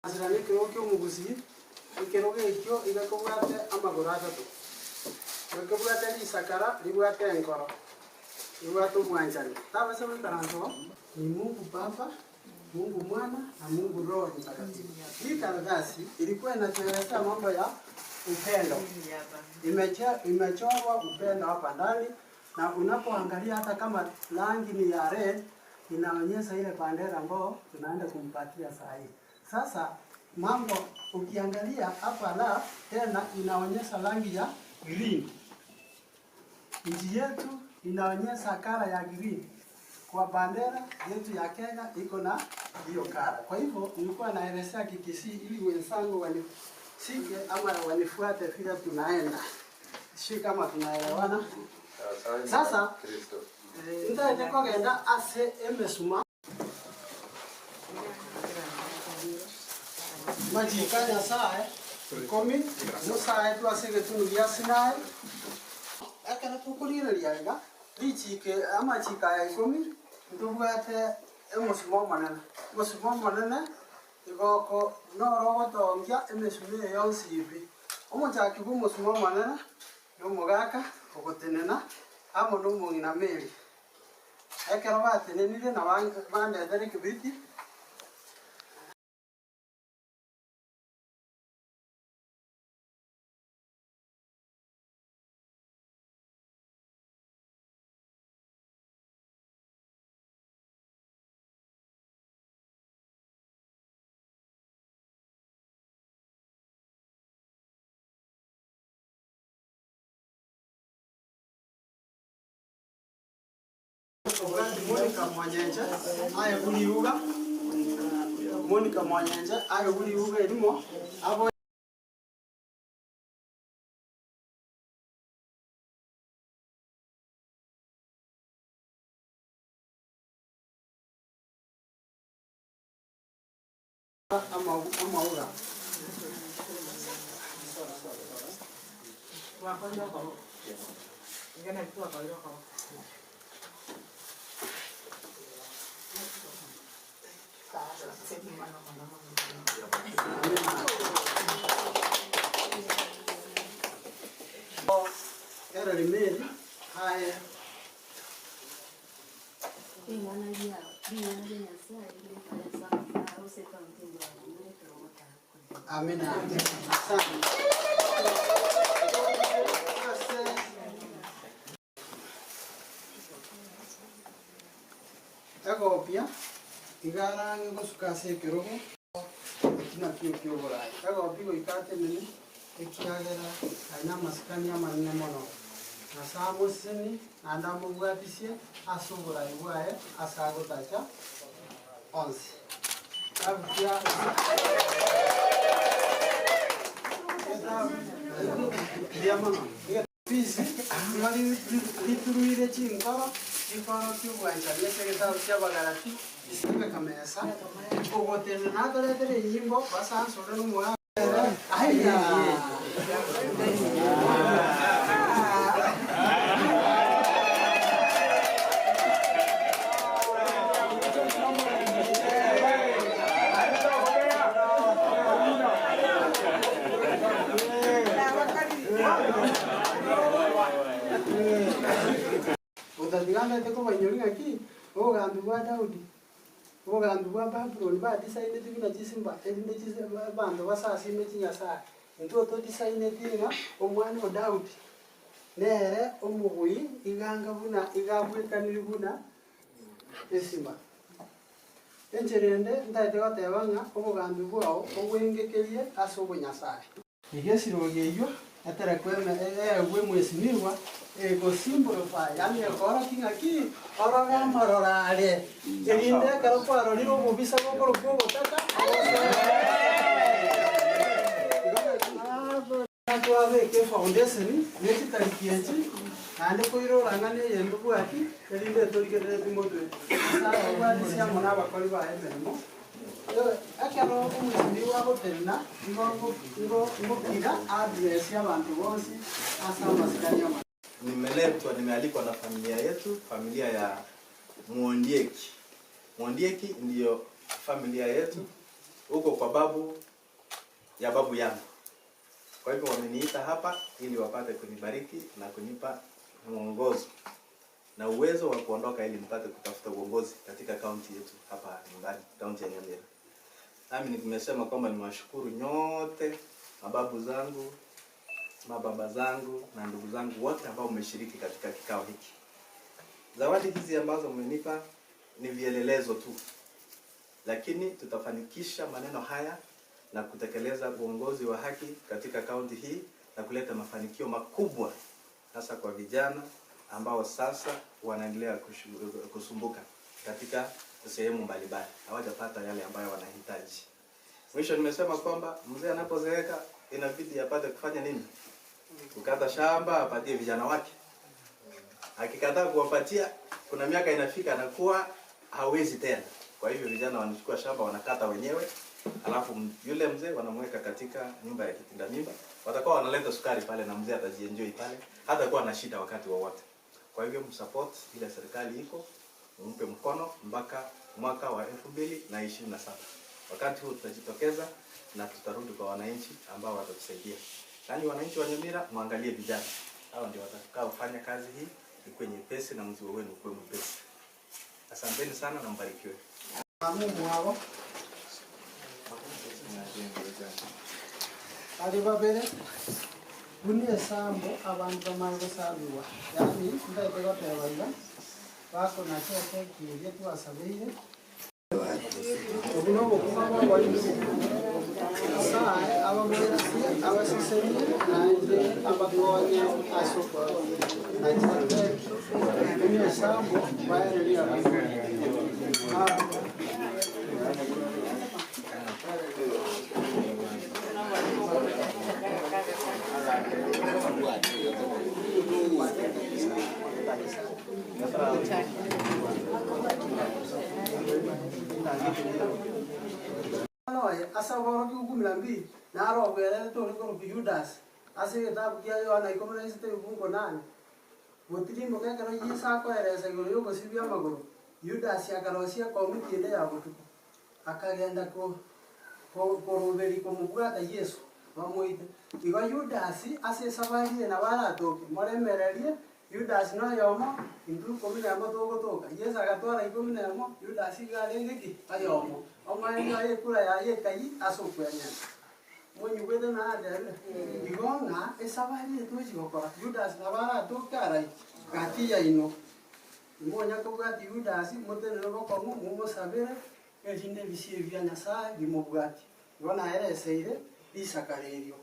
Asirani kyo muguzi ikeroge ikyo igakubwate amaguru atatu igakubwate lisakara libwate enkoro libwate umwanjani tabase mwikaranzo ni Mungu Baba, Mungu Mwana na Mungu Roho Mtakatifu. Hii karatasi ilikuwa inatuelezea mambo ya upendo. Imechorwa upendo hapa ndani, na unapoangalia hata kama rangi ni ya red inaonyesha ile bendera ambayo tunaenda kumpatia saa hii. Sasa mambo ukiangalia hapa la tena inaonyesha rangi ya green. Nchi yetu inaonyesha kara ya green. Kwa bendera yetu ya Kenya iko na hiyo kara. Kwa hivyo nilikuwa naelezea Kikisii ili wenzangu wanishike ama wanifuate vile tunaenda. Sio kama tunaelewana. Sasa ndio kugenda ase emesuma majikanya saa komi musa etu asige tunugia sinai akana tukulira liaga lichike ama chika ya komi ndubwate emusuma manana igoko norogo tongia emesume yonsi ibi omuchaki bumusuma manana nomugaka ogotenena amo nomungina meri ekero batenenire na bande dere kibiti Monica Mwanyenje ayo buli uga edimo abo amaura era rimeri haya amina ego pia igara ngosukase kirogo kina kyo bora ego bigo ikate nini ekiagera aina maskani amanya mono nasamo sini anda mubwatisie asubura ibwae asagotacha onsi abia diamano bisi ngari lituruire chingoro ikoro cy'ubwanja yesegeta cy'abagarati isibe kamesa ogotene nagaretere yimbo basansore n'umwa aya Utadiganda teko banyori ngaki ogambi bwa Daudi ogambi bwa Babylon ba design tivina chisimba ezinde chisimba bando basasi mechinyasa ntoto design tinga omwana wa Daudi nere omugui iganga buna igabwekaniri buna esimba encherende ndaite gotebanga omugambi bwao obwengekerie ase obunyasare igesiro geyo atara kweme gwe mwesinirwa simplify yani ekora kingaki oroga marorare erinde karo kwaro riro bubisa gokoro bwotaka tuave ke foundation neti tarikienji ande koiro rangane yendo bwaki erinde torikere timotwe sara bwani sia mona bakori ba ebenmo akero umwisiwa hotelna ngo kida address ya bantu bonsi asa masikanya. Nimealikwa na familia yetu, familia ya Mwandieki. Mwandieki ndiyo familia yetu huko kwa babu ya babu yangu. Kwa hivyo wameniita hapa ili wapate kunibariki na kunipa mwongozo na uwezo wa kuondoka ili nipate kutafuta uongozi katika kaunti yetu hapa nyumbani, kaunti ya Nyamira. Nami nimesema kwamba niwashukuru nyote, mababu zangu, mababa zangu na ndugu zangu wote ambao mmeshiriki katika kikao hiki. Zawadi hizi ambazo mmenipa ni vielelezo tu, lakini tutafanikisha maneno haya na kutekeleza uongozi wa haki katika kaunti hii na kuleta mafanikio makubwa hasa kwa vijana ambao sasa wanaendelea kusumbuka katika sehemu mbalimbali, hawajapata yale ambayo wanahitaji. Mwisho nimesema kwamba mzee anapozeeka inabidi apate kufanya nini? Kukata shamba apatie vijana wake. Akikataa kuwapatia, kuna miaka inafika anakuwa hawezi tena. Kwa hivyo vijana wanachukua shamba wanakata wenyewe, alafu yule mzee wanamweka katika nyumba ya kitinda mimba. Watakuwa wanaleta sukari pale na mzee atajienjoy pale, hata kuwa na shida wakati wowote. Kwa hivyo msupport ile serikali iko, mumpe mkono mpaka mwaka wa 2027. Wakati huu tutajitokeza na tutarudi kwa wananchi ambao watatusaidia. Yaani wananchi wa Nyamira muangalie vijana. Hao ndio watakao kufanya kazi hii ikuwe nyepesi na mzigo wenu ukuwe mwepesi. Asanteni sana na mbarikiwe. Mungu wao. Ali babere. Bunie sambo abantu bamango sabiwa. Yaani ndaite gotewa bako na chete kiye tu asabeire. Obuno bokuma wali. Saa abamera si abasisemi na abagoye asopa. Na chete bunie sambo baeria abantu. Asa boro ki ukumilambi na ro gwele to ko Judas ase tabu kia yo na ikomena isite ubungo nani botili mo ka karo yisa ko eresa yo ko sibia magoro Judas ya karosia komiti ile ya butuku akagenda ko roberi ko mubwata Yesu bamuite igo Judas ase sabari na baratoke moremererie Judas no yomo indu komina mo toka Yesu agatwara ikomina mo Judas garengeki ayomo omani aye kula ya ye kai asokwenya mwenye wede na adele igonga esabari to jikokora Judas na baratoke arai katia ino monya ko gati Judas motene no ko mu sabere ejinde bisie vya Nyasaye bimubwati ngona ereseire isakarerio